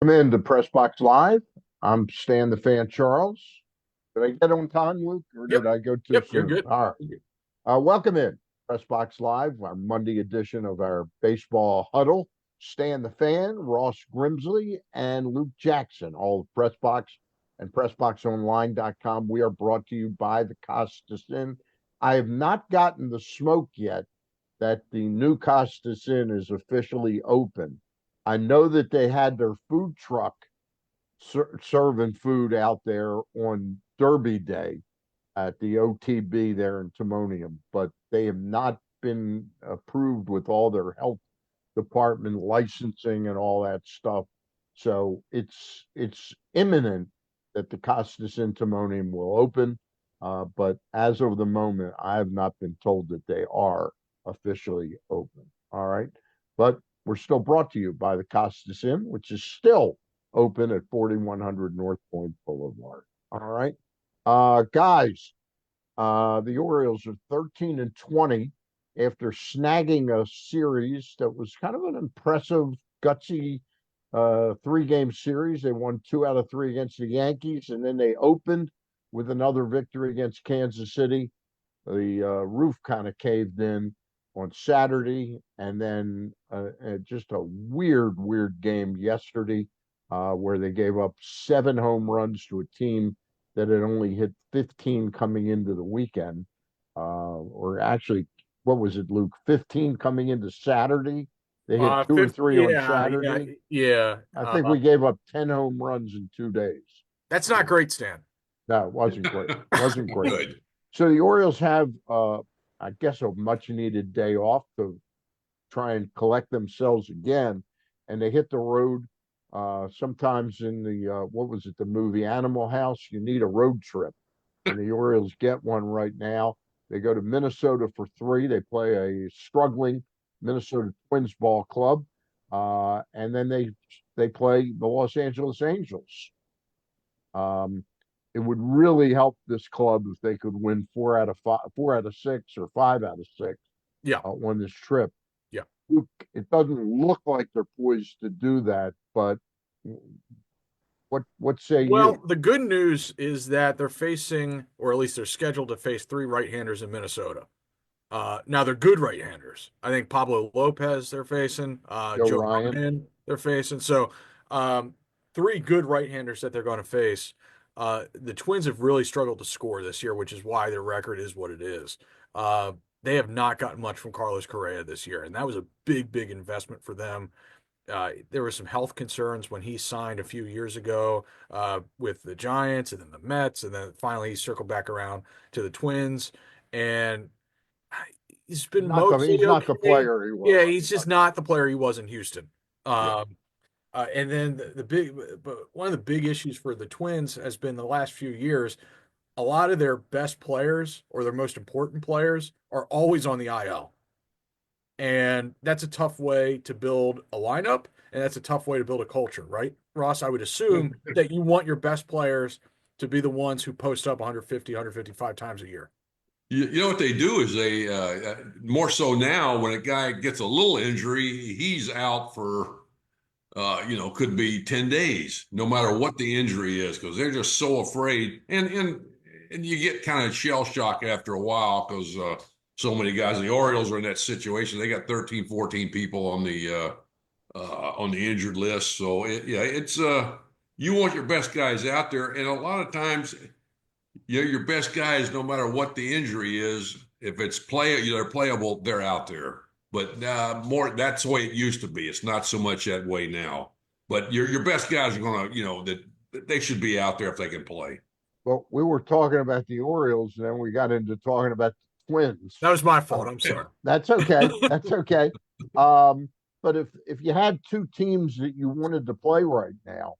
Welcome into Press Box Live. I'm Stan the Fan Charles. Did I get on time, Luke, or Yep. did I go too Yep. You're soon? good. All right. Welcome in Press Box Live, our Monday edition of our baseball huddle. Stan the Fan, Ross Grimsley, and Luke Jackson, all of Press Box and PressBoxOnline.com. We are brought to you by the Costas Inn. I have not gotten the smoke yet that the new Costas Inn is officially open. I know that they had their food truck serving food out there on Derby Day at the OTB there in Timonium, but they have not been approved with all their health department licensing and all that stuff. So it's imminent that the Costas Inn Timonium will open. But as of the moment, I have not been told that they are officially open. All right. But we're still brought to you by the Costas Inn, which is still open at 4100 North Point Boulevard. All right. Guys, the Orioles are 13-20 after snagging a series that was kind of an impressive, gutsy three-game series. They won 2 out of 3 against the Yankees, and then they opened with another victory against Kansas City. The roof kind of caved in on Saturday, and then just a weird game yesterday where they gave up 7 home runs to a team that had only hit 15 coming into the weekend. Or actually, what was it, Luke? 15 coming into Saturday. They hit two or 50, three on yeah, yeah, Saturday. yeah. I think we gave up 10 home runs in 2 days. That's not great, Stan. No, it wasn't great. Wasn't great. Good. So the Orioles have, I guess, a much needed day off to try and collect themselves again, and they hit the road. Sometimes in the what was it, the movie Animal House? You need a road trip, and the Orioles get one right now. They go to Minnesota for 3. They play a struggling Minnesota Twins ball club, and then they play the Los Angeles Angels. It would really help this club if they could win 4 out of 5, 4 out of 6, or 5 out of 6 Yeah, on this trip. yeah. It doesn't look like they're poised to do that, but what say Well, you? the good news is that they're facing, or at least they're scheduled to face 3 right-handers in Minnesota. Now they're good right-handers. I think Pablo Lopez they're facing, Joe Joe Ryan? Ryan they're facing. So, 3 good right-handers that they're going to face. The Twins have really struggled to score this year, which is why their record is what it is. They have not gotten much from Carlos Correa this year, and that was a big investment for them. There were some health concerns when he signed a few years ago with the Giants and then the Mets, and then finally he circled back around to the Twins. And he's been mostly He's not the okay. player he was. Yeah, he's just not the player he was in Houston. Yeah. And then but one of the big issues for the Twins has been the last few years. A lot of their best players or their most important players are always on the IL. And that's a tough way to build a lineup, and that's a tough way to build a culture, right? Ross, I would assume that you want your best players to be the ones who post up 150, 155 times a year. You know what they do is they more so now when a guy gets a little injury, he's out for could be 10 days, no matter what the injury is, because they're just so afraid. And you get kind of shell shock after a while because so many guys, the Orioles are in that situation. They got 13, 14 people on the injured list. So it's you want your best guys out there, and a lot of times your best guys, no matter what the injury is, if it's they're playable, they're out there. But more, that's the way it used to be. It's not so much that way now. But your best guys are gonna, that they should be out there if they can play. Well, we were talking about the Orioles, and then we got into talking about the Twins. That was my fault. I'm sorry. That's okay. That's okay. But if you had 2 teams that you wanted to play right now,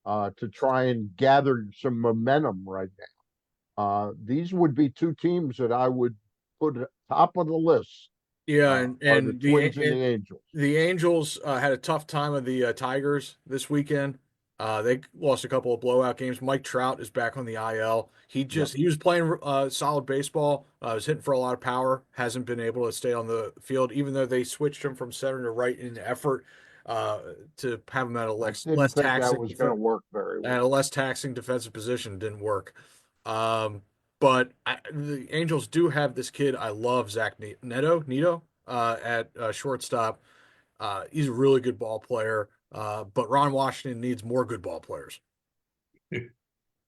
to try and gather some momentum right now, these would be 2 teams that I would put at top of the list. Yeah, Are the Twins and the Angels. the Angels had a tough time with the Tigers this weekend. They lost a couple of blowout games. Mike Trout is back on the IL. Yep. He was playing solid baseball. Was hitting for a lot of power. Hasn't been able to stay on the field, even though they switched him from center to right in an effort to have him at a I less didn't think that taxing was going to work very at well. a less taxing defensive position. Didn't work. But the Angels do have this kid. I love Zach Neto at shortstop. He's a really good ball player. But Ron Washington needs more good ball players.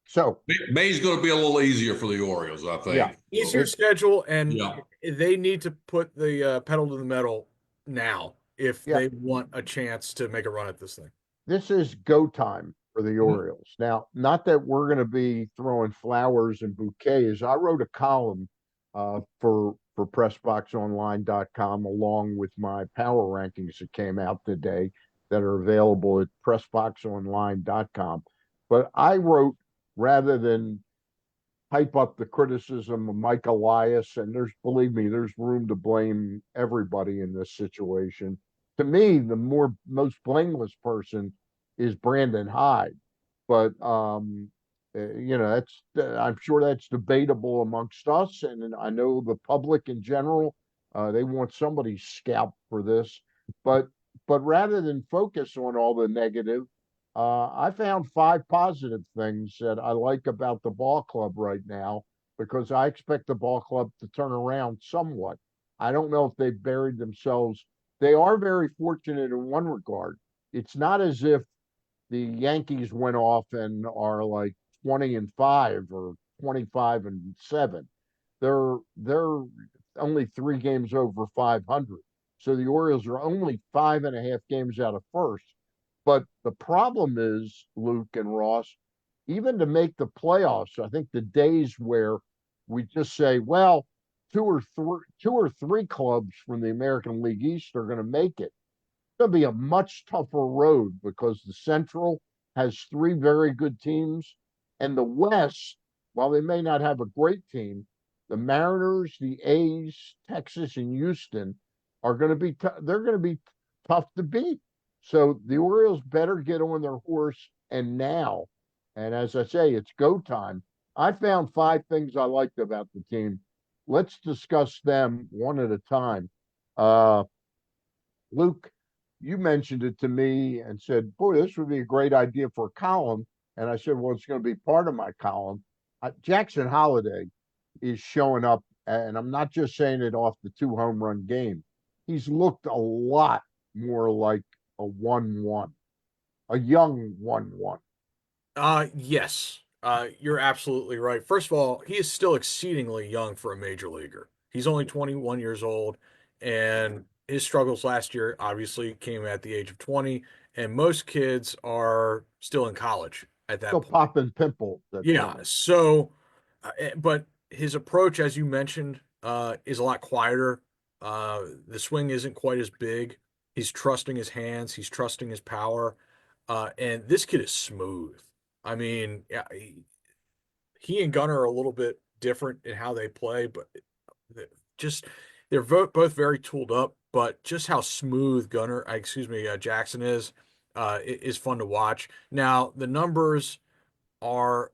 So, May's going to be a little easier for the Orioles, I yeah, think. Easier So, schedule, and yeah. they need to put the pedal to the metal now if yeah, they want a chance to make a run at this thing. this is go time for the Mhm. Orioles. Now, not that we're going to be throwing flowers and bouquets. I wrote a column for PressBoxOnline.com along with my power rankings that came out today that are available at PressBoxOnline.com. But I wrote, rather than hype up the criticism of Mike Elias, and believe me, there's room to blame everybody in this situation. To me, the most blameless person is Brandon Hyde, but that's I'm sure that's debatable amongst us, and I know the public in general, they want somebody's scalp for this, but rather than focus on all the negative, I found 5 positive things that I like about the ball club right now because I expect the ball club to turn around somewhat. I don't know if they've buried themselves. They are very fortunate in one regard. It's not as if the Yankees went off and are like 20-5 or 25-7. They're only 3 games over 500. So the Orioles are only 5.5 games out of first. But the problem is, Luke and Ross, even to make the playoffs, I think the days where we just say, well, two or three clubs from the American League East are going to make it. It's going to be a much tougher road because the Central has 3 very good teams, and the West, while they may not have a great team, the Mariners, the A's, Texas, and Houston are going to be they're going to be tough to beat. So the Orioles better get on their horse and now. And as I say, it's go time. I found 5 things I liked about the team. Let's discuss them one at a time. Uh, Luke, you mentioned it to me and said, boy, this would be a great idea for a column. And I said, well, it's going to be part of my column. Jackson Holiday is showing up, and I'm not just saying it off the 2 home run game. He's looked a lot more like a 1-1, a young 1-1. Yes, you're absolutely right. First of all, he is still exceedingly young for a major leaguer. He's only 21 years old, and his struggles last year obviously came at the age of 20, and most kids are still in college at that Still point. popping pimples at Yeah, 20. so, but his approach, as you mentioned, is a lot quieter. The swing isn't quite as big. He's trusting his hands. He's trusting his power. And this kid is smooth. I mean, yeah, he and Gunnar are a little bit different in how they play, but just they're both very tooled up. But just how smooth Jackson is fun to watch. Now the numbers are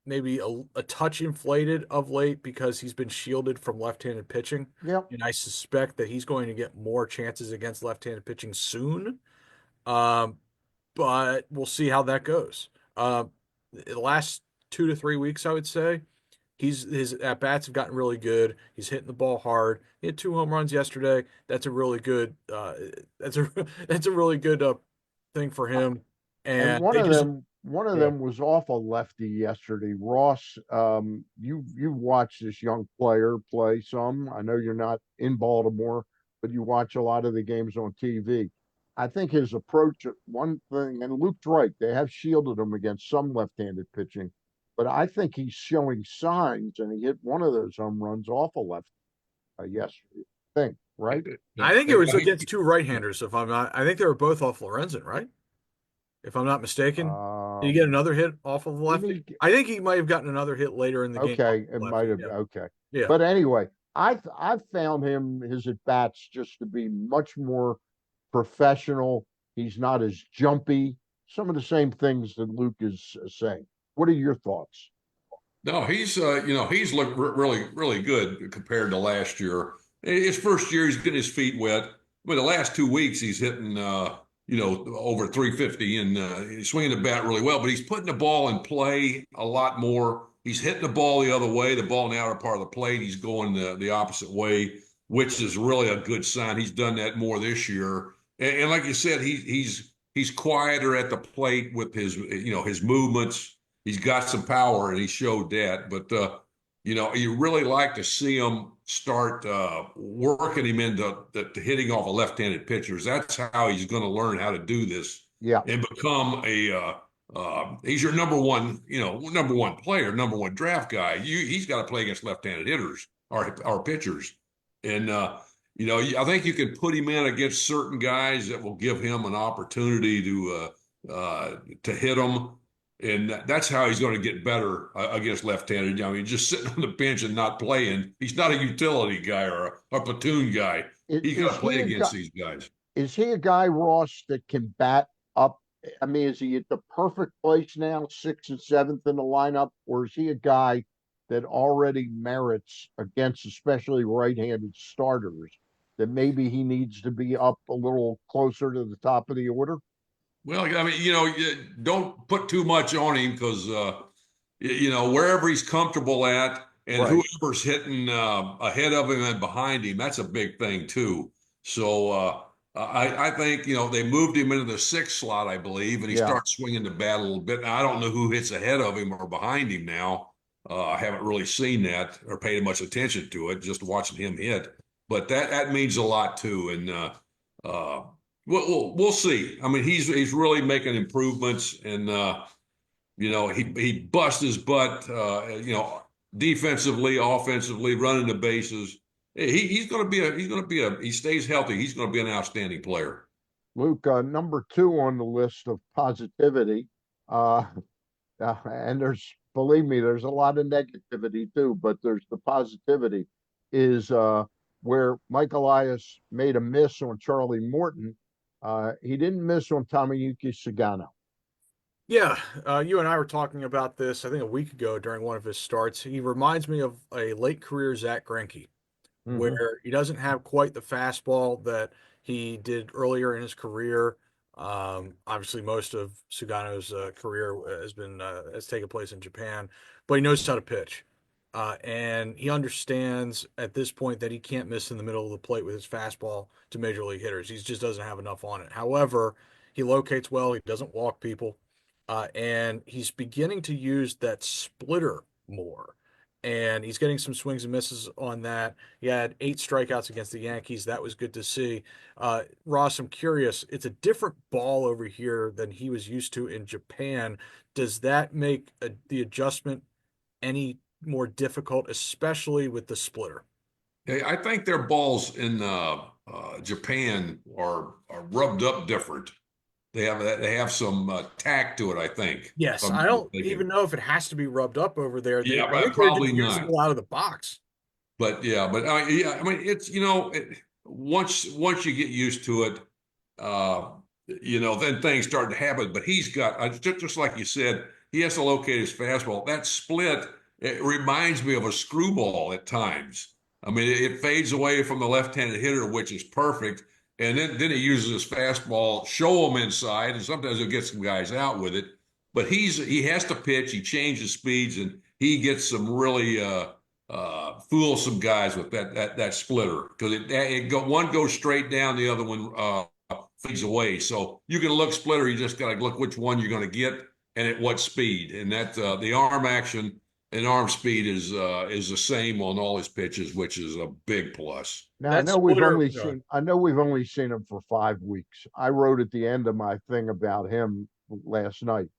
maybe a touch inflated of late because he's been shielded from left-handed pitching, Yep. and I suspect that he's going to get more chances against left-handed pitching soon. Um, but we'll see how that goes. The last 2 to 3 weeks, I would say, his at bats have gotten really good. He's hitting the ball hard. He had 2 home runs yesterday. That's a really good. That's a that's a really good thing for him. And And one they of just them, one of yeah. them was off a lefty yesterday. Ross, you watched this young player play some. I know you're not in Baltimore, but you watch a lot of the games on TV. I think his approach, one thing, and Luke's right, they have shielded him against some left-handed pitching, but I think he's showing signs, and he hit one of those home runs off a left yesterday. I think, right? Yeah. I think it was against two right-handers. If I'm not, I think they were both off Lorenzen, right? If I'm not mistaken. Did he get Um, another hit off of didn't lefty? he I think he might have gotten another hit later in the game off Okay, of it might lefty. have Yeah. okay. Yeah. But anyway, I've found his at bats just to be much more professional. He's not as jumpy. Some of the same things that Luke is saying. What are your thoughts? No, he's looked really, really good compared to last year. His first year, he's getting his feet wet. But the last 2 weeks, he's hitting over 350 and he's swinging the bat really well, but he's putting the ball in play a lot more. He's hitting the ball the other way, the ball in the outer part of the plate. He's going the opposite way, which is really a good sign. He's done that more this year. And like you said, he's quieter at the plate with his movements. He's got some power, and he showed that. But you really like to see him start working him into hitting off of left-handed pitchers. That's how he's going to learn how to do this Yeah. and become he's your number one player, number one draft guy. He's got to play against left-handed hitters or pitchers. And I think you can put him in against certain guys that will give him an opportunity to hit them. And that's how he's going to get better against left-handed. I mean, just sitting on the bench and not playing. He's not a utility guy or a platoon guy. He's got to play against these guys. Is he a guy, Ross, that can bat up? I mean, is he at the perfect place now, 6th and 7th in the lineup, or is he a guy that already merits against especially right-handed starters that maybe he needs to be up a little closer to the top of the order? Well, I mean, you don't put too much on him because, wherever he's comfortable at and Right. whoever's hitting ahead of him and behind him, that's a big thing too. So I think, they moved him into the 6th slot, I believe, and he Yeah. starts swinging the bat a little bit. Now, I don't know who hits ahead of him or behind him now. I haven't really seen that or paid much attention to it, just watching him hit. But that means a lot too. And we'll see. I mean, he's really making improvements, and he busts his butt. Defensively, offensively, running the bases. He's going to be he stays healthy. He's going to be an outstanding player. Luke, number 2 on the list of positivity, and believe me, there's a lot of negativity too, but there's the positivity is where Mike Elias made a miss on Charlie Morton. He didn't miss on Tomoyuki Sugano. Yeah, you and I were talking about this, I think, a week ago during one of his starts. He reminds me of a late career Zach Greinke, where he doesn't have quite the fastball that he did earlier in his career. Obviously, most of Sugano's career has taken place in Japan, but he knows how to pitch, and he understands at this point that he can't miss in the middle of the plate with his fastball to major league hitters. He just doesn't have enough on it. However, he locates well. He doesn't walk people. And he's beginning to use that splitter more. And he's getting some swings and misses on that. He had 8 strikeouts against the Yankees. That was good to see. Ross, I'm curious. It's a different ball over here than he was used to in Japan. Does that make the adjustment any more difficult, especially with the splitter? I think their balls in Japan are rubbed up different. They have some tact to it, I think. Yes, I don't even know if it has to be rubbed up over there. I think they're probably just usable out of the box. But yeah, I mean, it's once you get used to it, then things start to happen. But he's got just like you said, he has to locate his fastball. That split, it reminds me of a screwball at times. I mean, it fades away from the left-handed hitter, which is perfect. And then he uses his fastball, show him inside, and sometimes he'll get some guys out with it. But he has to pitch. He changes speeds, and he gets some really fool some guys with that splitter because one goes straight down, the other one fades away. So you can look splitter. You just got to look which one you're going to get and at what speed. And that the arm action and arm speed is the same on all his pitches, which is a big plus. Now I know we've only seen him for 5 weeks. I wrote at the end of my thing about him last night.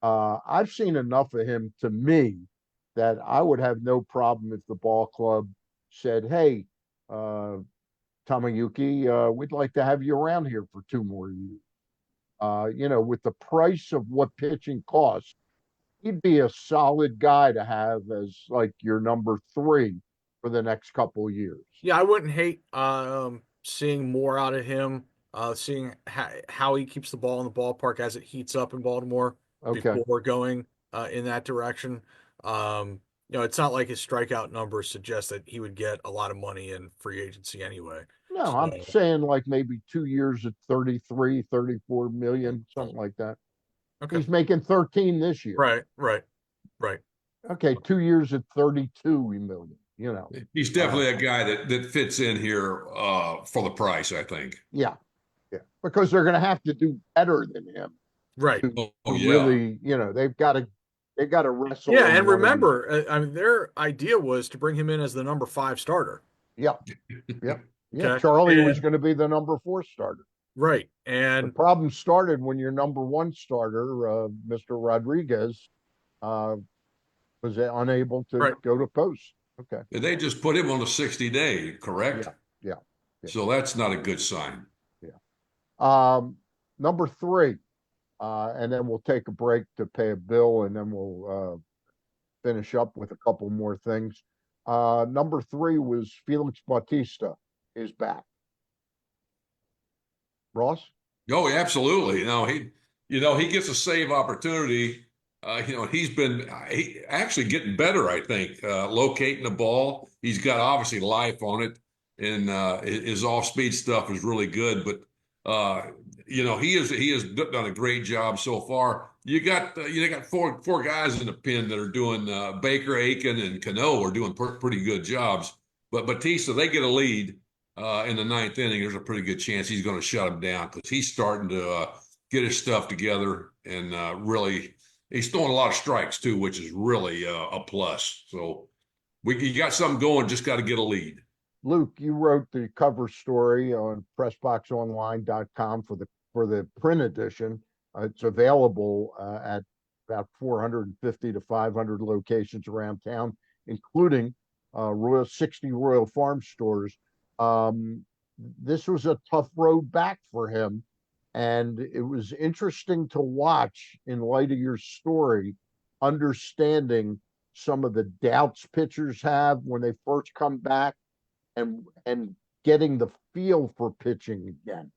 I've seen enough of him to me that I would have no problem if the ball club said, "Hey, Tomoyuki, we'd like to have you around here for 2 more years." With the price of what pitching costs, he'd be a solid guy to have as like your number 3 for the next couple of years. Yeah, I wouldn't hate seeing more out of him, seeing how he keeps the ball in the ballpark as it heats up in Baltimore before going in that direction. It's not like his strikeout numbers suggest that he would get a lot of money in free agency anyway. No, So, I'm saying like maybe 2 years at 33, 34 million, something like that. okay. He's making 13 this year. Right, right, right. Okay, 2 years at 32 million, He's definitely a guy that fits in here for the price, I think. Yeah, yeah. Because they're gonna have to do better than him Right. to Oh, to yeah. really, they've got to wrestle Yeah, in and one of these. remember, I mean, their idea was to bring him in as the number 5 starter. Yep, yep. Yeah, Okay. Charlie was And going to be the number 4 starter. right. The And problem started when your number 1 starter, Mr. Rodriguez, uh, was unable to right. go to post. Okay. They just put him on a 60-day, correct? Yeah. Yeah. Yeah. So that's not a good sign. Yeah. Number 3, and then we'll take a break to pay a bill, and then we'll finish up with a couple more things. Number 3 was Felix Bautista is back. Ross? Oh, absolutely. No, he gets a save opportunity. He's been actually getting better, I think, locating the ball. He's got obviously life on it, and his off-speed stuff is really good. But he has done a great job so far. You got four guys in the pen that are doing Baker, Aiken, and Cano are doing pretty good jobs. But Batista, they get a lead in the ninth inning. There's a pretty good chance he's going to shut him down because he's starting to get his stuff together and really he's throwing a lot of strikes too, which is really a plus. So you got something going, just got to get a lead. Luke, you wrote the cover story on pressboxonline.com for the print edition. It's available at about 450 to 500 locations around town, including 60 Royal Farm stores. This was a tough road back for him, and it was interesting to watch in light of your story, understanding some of the doubts pitchers have when they first come back and getting the feel for pitching again.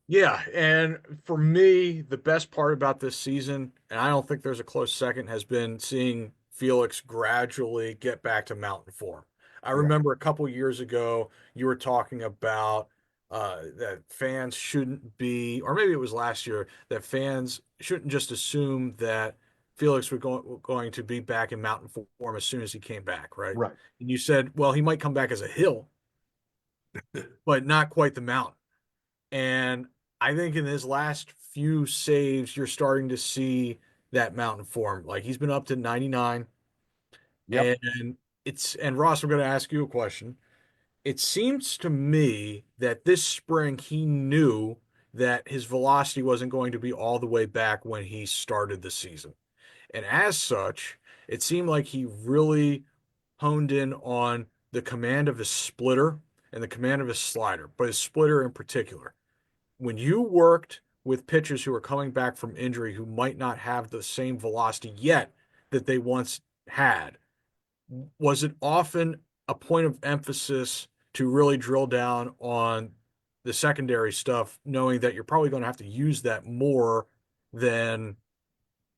Yeah, and for me, the best part about this season, and I don't think there's a close second, has been seeing Felix gradually get back to mountain form. I Yeah. remember a couple years ago, you were talking about that fans shouldn't be, or maybe it was last year, that fans shouldn't just assume that Felix was going to be back in mountain form as soon as he came back, right? Right. And you said, well, he might come back as a hill, but not quite the mountain. And I think in his last few saves, you're starting to see that mountain form. Like he's been up to 99. Yep. And Ross, I'm going to ask you a question. It seems to me that this spring he knew that his velocity wasn't going to be all the way back when he started the season. And as such, it seemed like he really honed in on the command of his splitter and the command of his slider, but his splitter in particular. When you worked with pitchers who are coming back from injury who might not have the same velocity yet that they once had, was it often a point of emphasis to really drill down on the secondary stuff, knowing that you're probably going to have to use that more than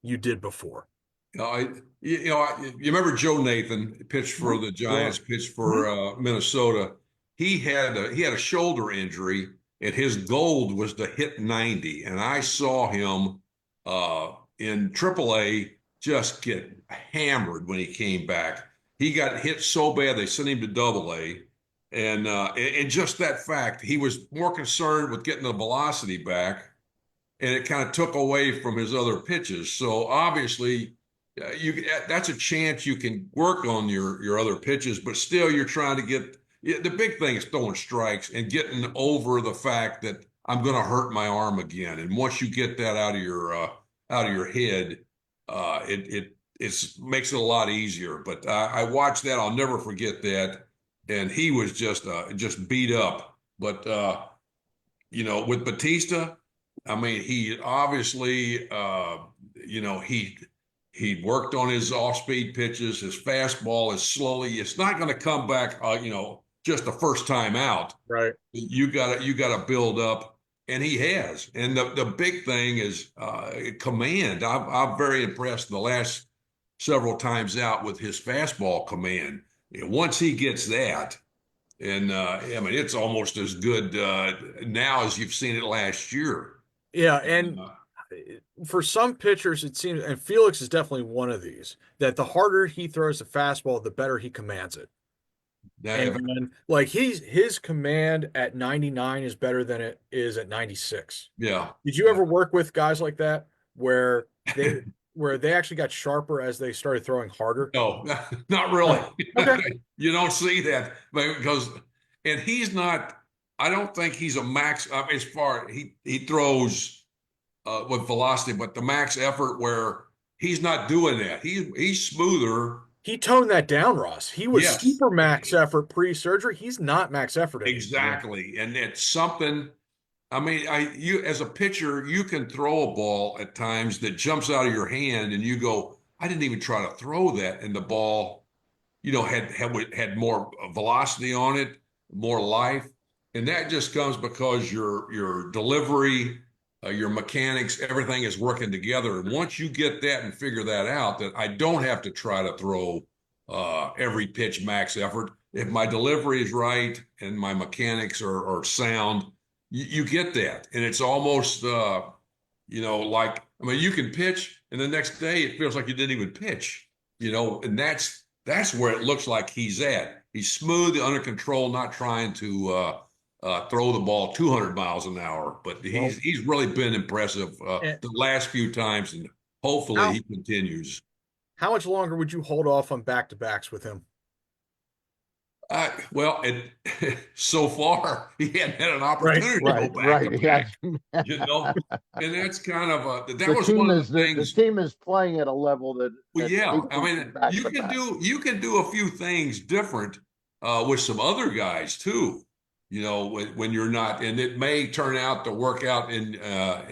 you did before? You remember Joe Nathan pitched for the Giants, pitched for Minnesota. He had a shoulder injury, and his goal was to hit 90. And I saw him in AAA just get hammered when he came back. He got hit so bad they sent him to AA. And just that fact, he was more concerned with getting the velocity back, and it kind of took away from his other pitches. So obviously, that's a chance you can work on your other pitches, but still you're trying to get the big thing is throwing strikes and getting over the fact that I'm going to hurt my arm again. And once you get that out of your head, it makes it a lot easier. But I watched that. I'll never forget that. And he was just beat up. But with Batista, I mean, he obviously he worked on his off-speed pitches. His fastball is slowly. It's not going to come back. Just the first time out. Right. You got to build up, and he has. And the big thing is command. I'm very impressed the last several times out with his fastball command. Once he gets that, And I mean, it's almost as good now as you've seen it last year. Yeah, And, and for some pitchers, it seems, and Felix is definitely one of these, that the harder he throws the fastball, the better he commands it. now, And like his command at 99 is better than it is at 96. yeah. Did you ever work with guys like that where they where they actually got sharper as they started throwing harder? No, not really. Oh, okay. You don't see that because, and he's not. I don't think he's a max as far he throws with velocity, but the max effort where he's not doing that. He's smoother. He toned that down, Ross. He was Yes, super max effort pre-surgery. He's not max effort anymore. Yeah. exactly, and it's something. I mean, you as a pitcher, you can throw a ball at times that jumps out of your hand, and you go, "I didn't even try to throw that," and the ball had more velocity on it, more life, and that just comes because your delivery, your mechanics, everything is working together. And once you get that and figure that out, that I don't have to try to throw every pitch max effort. If my delivery is right and my mechanics are sound, you get that, and it's almost like I mean, you can pitch, and the next day it feels like you didn't even pitch, and that's where it looks like he's at. He's smooth, under control, not trying to throw the ball 200 miles an hour. But Well, he's really been impressive And the last few times, and hopefully how he continues. how much longer would you hold off on back-to-backs with him? Well, so far he hadn't had an Right. opportunity to go right, back to right. Yeah. back, and that's kind of that The was team one of is the the things. team is playing at a level Well, that yeah. I equals the mean, back to back. you can do a few things different with some other guys too. When you're not, and it may turn out to work out in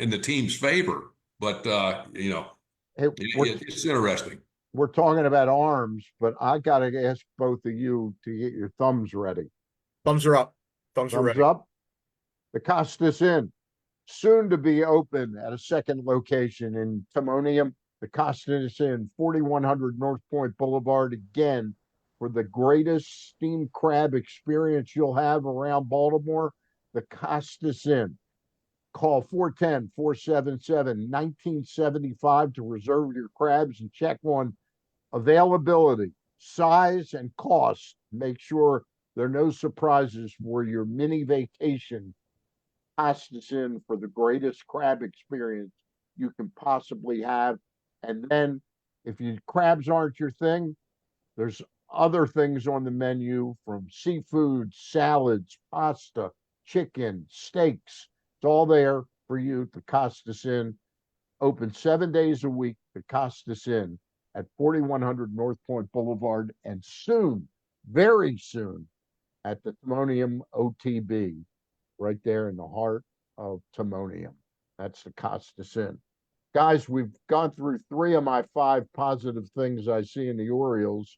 the team's favor. But Hey, it's interesting. we're talking about arms, but I got to ask both of you to get your thumbs ready. Thumbs are up. Thumbs are Thumbs ready. up. The Costas Inn, soon to be open at a second location in Timonium. The Costas Inn, 4100 North Point Boulevard, again, for the greatest steamed crab experience you'll have around Baltimore. The Costas Inn. Call 410 477 1975 to reserve your crabs and check on availability, size, and cost. Make sure there are no surprises for your mini vacation. Costas Inn for the greatest crab experience you can possibly have. And then, if you crabs aren't your thing, there's other things on the menu from seafood, salads, pasta, chicken, steaks. It's all there for you. The Costas Inn, open 7 days a week. The Costas Inn at 4100 North Point Boulevard, and soon, very soon, at the Timonium OTB, right there in the heart of Timonium. That's the Costas Inn. Guys, we've gone through three of my five positive things I see in the Orioles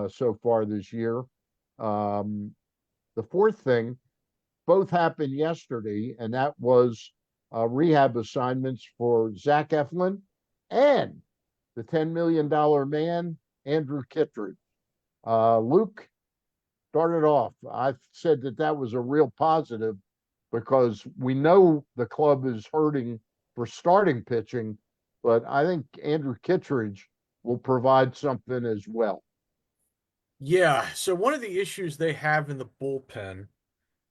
so far this year. The fourth thing, both happened yesterday, and that was rehab assignments for Zach Eflin and the $10 million man, Andrew Kittredge. Luke started off. I said that was a real positive because we know the club is hurting for starting pitching, but I think Andrew Kittredge will provide something as well. Yeah. So one of the issues they have in the bullpen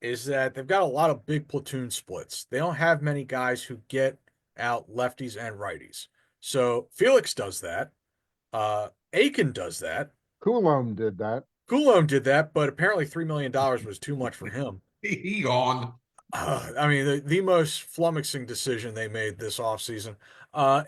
is that they've got a lot of big platoon splits. They don't have many guys who get out lefties and righties. So Felix does that. Aiken does that. Coulomb did that. Coulomb did that, but apparently $3 million was too much for him. He gone. I mean, the most flummoxing decision they made this offseason. Uh,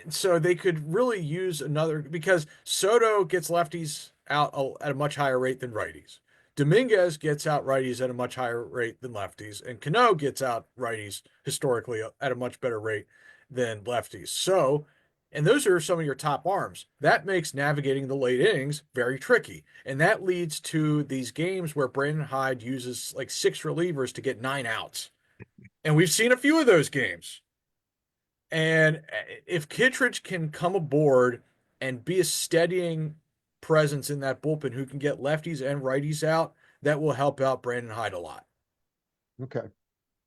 so they could really use another because Soto gets lefties out at a much higher rate than righties. Dominguez gets out righties at a much higher rate than lefties, and Cano gets out righties historically at a much better rate than lefties. So, and those are some of your top arms. That makes navigating the late innings very tricky. And that leads to these games where Brandon Hyde uses like six relievers to get 9 outs. And we've seen a few of those games. And if Kittredge can come aboard and be a steadying presence in that bullpen who can get lefties and righties out, that will help out Brandon Hyde a lot. Okay,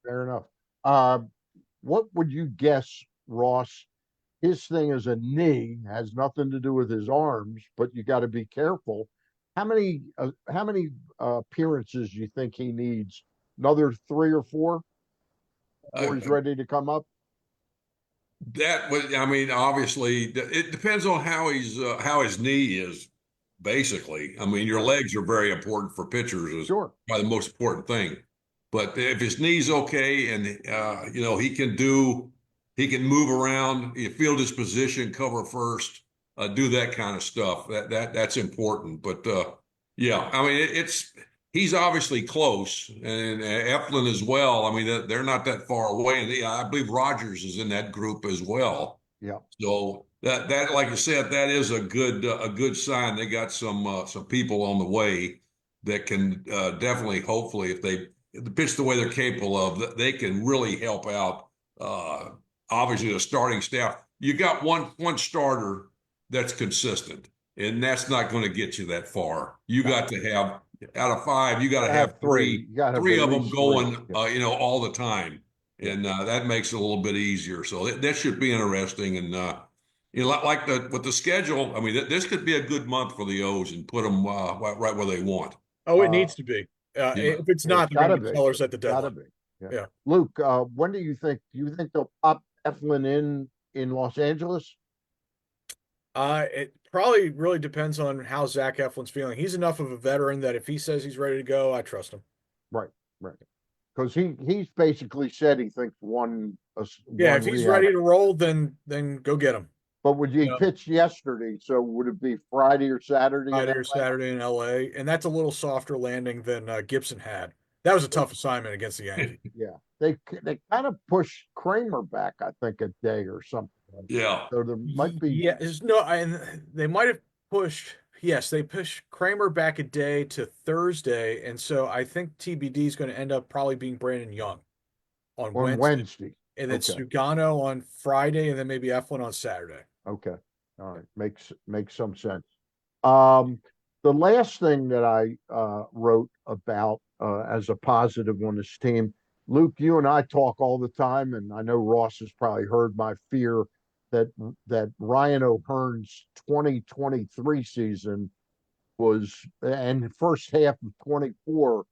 fair enough. Uh, what would you guess, Ross? His thing is a knee, has nothing to do with his arms, but you got to be careful. How many appearances do you think he needs? Another 3 or 4 before Uh, he's ready to come up? that was, I mean, obviously, it depends on how his knee is. Basically, I mean, your legs are very important for pitchers. Is Sure. probably the most important thing. But if his knee's okay and he can move around, he field his position, cover first, do that kind of stuff. That's important. But yeah, I mean, he's obviously close, and Eflin as well. I mean, they're not that far away, and I believe Rogers is in that group as well. Yeah. So that like I said, that is a good sign. They got some people on the way that can definitely, hopefully, if they pitch the way they're capable of, they can really help out. Uh, Obviously, the starting staff. You got one starter that's consistent, and that's not going to get you that far. You got to have out of 5, you got to have Have three. You got to have three at of them least three. going, Yeah. all the time, Yeah. and that makes it a little bit easier. So that should be interesting, and like with the schedule. I mean, this could be a good month for the O's and put them right where they want. Oh, it Uh, needs to be. Yeah. If it's it's not, they're going gotta to be be. sellers at the Gotta deadline. be. Yeah. Yeah. Luke, when do you think they'll pop Eflin in Los Angeles? It probably really depends on how Zach Eflin's feeling. He's enough of a veteran that if he says he's ready to go, I trust him. Right, right. Because he's basically said he thinks Yeah, one if he's rehab. ready to roll, then go get him. But would You he know, pitch yesterday? So would it be Friday or Saturday in Friday or LA? Saturday in LA, and that's a little softer landing than Gibson had. That was a tough assignment against the Yankees. Yeah, they kind of push Kramer back, I think, a day or something. Yeah. So there might be. Yeah, there's no, and they might have pushed. Yes, they pushed Kramer back a day to Thursday, and so I think TBD is going to end up probably being Brandon Young on On Wednesday, Wednesday. and then Okay. Sugano on Friday, and then maybe Eflin on Saturday. Okay. All right. Makes some sense. Um, the last thing that I wrote about as a positive on this team, Luke, you and I talk all the time, and I know Ross has probably heard my fear that Ryan O'Hearn's 2023 season and the first half of 24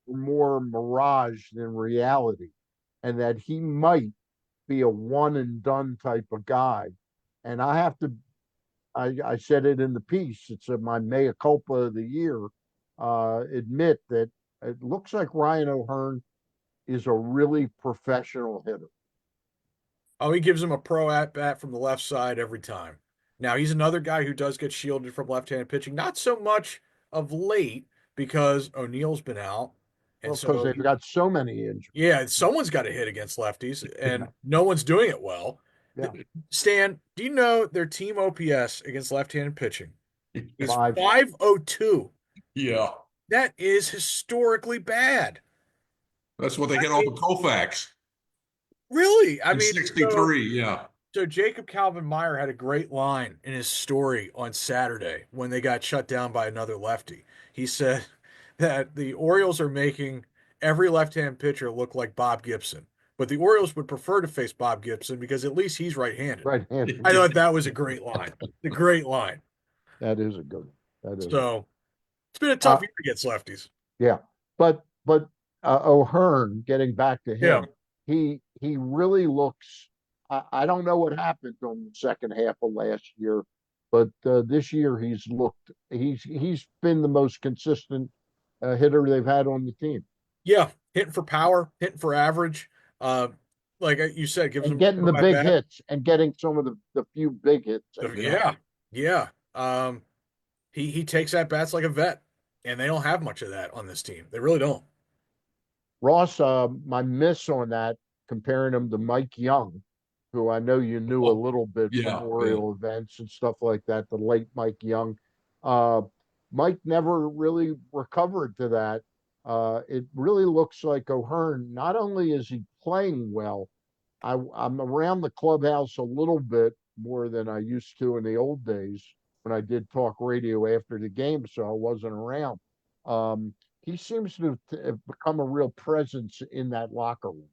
were more mirage than reality, and that he might be a one and done type of guy. And I said it in the piece. It's my mea culpa of the year. Admit that it looks like Ryan O'Hearn is a really professional hitter. Oh, he gives him a pro at bat from the left side every time. Now, he's another guy who does get shielded from left-handed pitching, not so much of late because O'Neill's been out. Well, And because so, they've got so many injuries. yeah, someone's got to hit against lefties, Yeah, and no one's doing it well. yeah. Stan, do you know their team OPS against left-handed pitching is Five. 502? Yeah. That is historically bad. That's what they I get off mean, of Koufax really? I in mean, so '63. Yeah. So Jacob Calvin Meyer had a great line in his story on Saturday when they got shut down by another lefty. He said that the Orioles are making every left-hand pitcher look like Bob Gibson, but the Orioles would prefer to face Bob Gibson because at least he's right-handed. Right-handed. I thought that was a great line. A great line. That is a good one. That is. So it's been a Uh, tough year against lefties. yeah, but O'Hearn, getting back to Yeah. him, he really looks. I don't know what happened on the second half of last year, but this year he's been the most consistent hitter they've had on the team, Yeah. Hitting for power, hitting for average. Uh, like you said, gives and them getting the at big bat. hits and getting some of the few big hits. So, yeah. Yeah. He takes at bats like a vet, and they don't have much of that on this team. They really don't. Ross, my miss on that, comparing him to Mike Young, who I know you knew a Oh, little bit from yeah. Yeah. Oriole events and stuff like that, the late Mike Young. Uh, Mike never really recovered to that. It really looks like O'Hearn, not only is he playing well, I'm around the clubhouse a little bit more than I used to in the old days when I did talk radio after the game, so I wasn't around. Um, he seems to have become a real presence in that locker room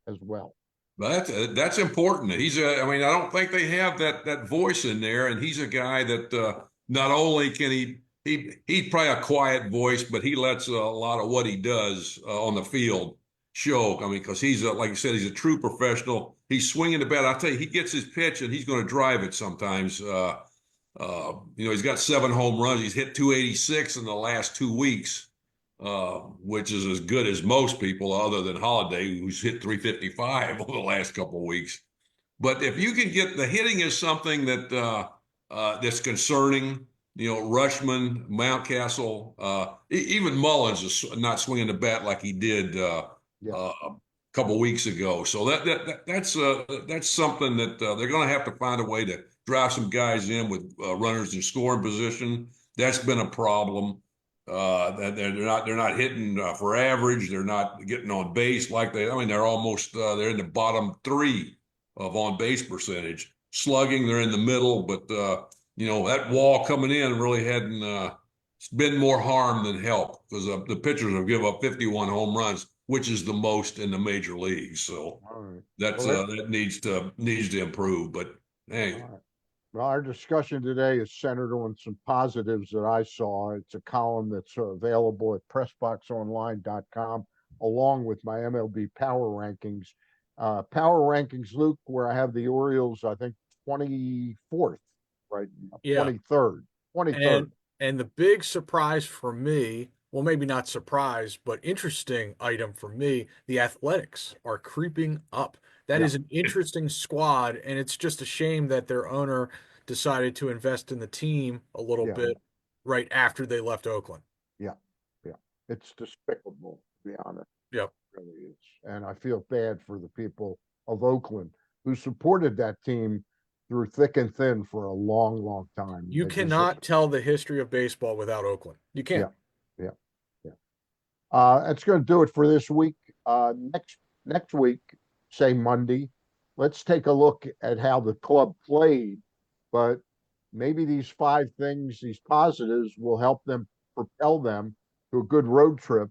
as well. But that's important. I mean, I don't think they have that voice in there, and he's a guy that not only can he's probably a quiet voice, but he lets a lot of what he does on the field show. I mean, because like you said, he's a true professional. He's swinging the bat. I'll tell you, he gets his pitch and he's going to drive it sometimes. He's got 7 home runs. He's hit 286 in the last 2 weeks. Which is as good as most people, other than Holiday, who's hit 355 over the last couple of weeks. But if you can get the hitting is something that's concerning. Rushman, Mountcastle, even Mullins is not swinging the bat like he did a couple weeks ago. So that's something that they're going to have to find a way to drive some guys in with runners in scoring position. That's been a problem. That they're not hitting for average. They're not getting on base they're almost they're in the bottom 3 of on base percentage. Slugging, they're in the middle, but that wall coming in really hadn't it's been more harm than help, because the pitchers have given up 51 home runs, which is the most in the major leagues. So that needs to improve. But hey. Well, our discussion today is centered on some positives that I saw. It's a column that's available at PressBoxOnline.com, along with my MLB Power Rankings. Power Rankings, Luke, where I have the Orioles, I think, 24th, right? Yeah. 23rd. 23rd. And the big surprise for me, well, maybe not surprise, but interesting item for me, the Athletics are creeping up. That is an interesting squad, and it's just a shame that their owner decided to invest in the team a little bit right after they left Oakland. Yeah. It's despicable, to be honest. Yep. It really is. And I feel bad for the people of Oakland who supported that team through thick and thin for a long, long time. You cannot tell the history of baseball without Oakland. You can't. Yeah. That's going to do it for this week. Next week, say Monday, let's take a look at how the club played, but maybe these 5 things, these positives, will help them propel them to a good road trip.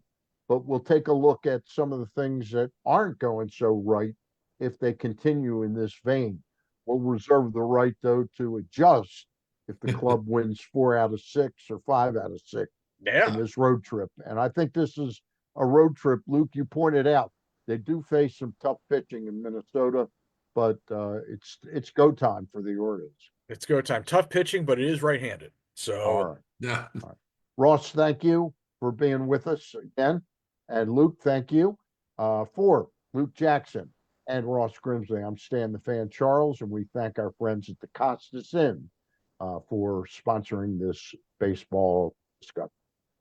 But we'll take a look at some of the things that aren't going so right if they continue in this vein. We'll reserve the right, though, to adjust if the club wins 4 out of 6 or 5 out of 6 in this road trip. And I think this is a road trip. Luke, you pointed out they do face some tough pitching in Minnesota, but it's go time for the Orioles. It's go time. Tough pitching, but it is right-handed. So all right. Yeah. All right. Ross, thank you for being with us again. And Luke, thank you. For Luke Jackson and Ross Grimsley, I'm Stan the Fan Charles, and we thank our friends at the Costas Inn for sponsoring this baseball discussion.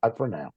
Bye for now.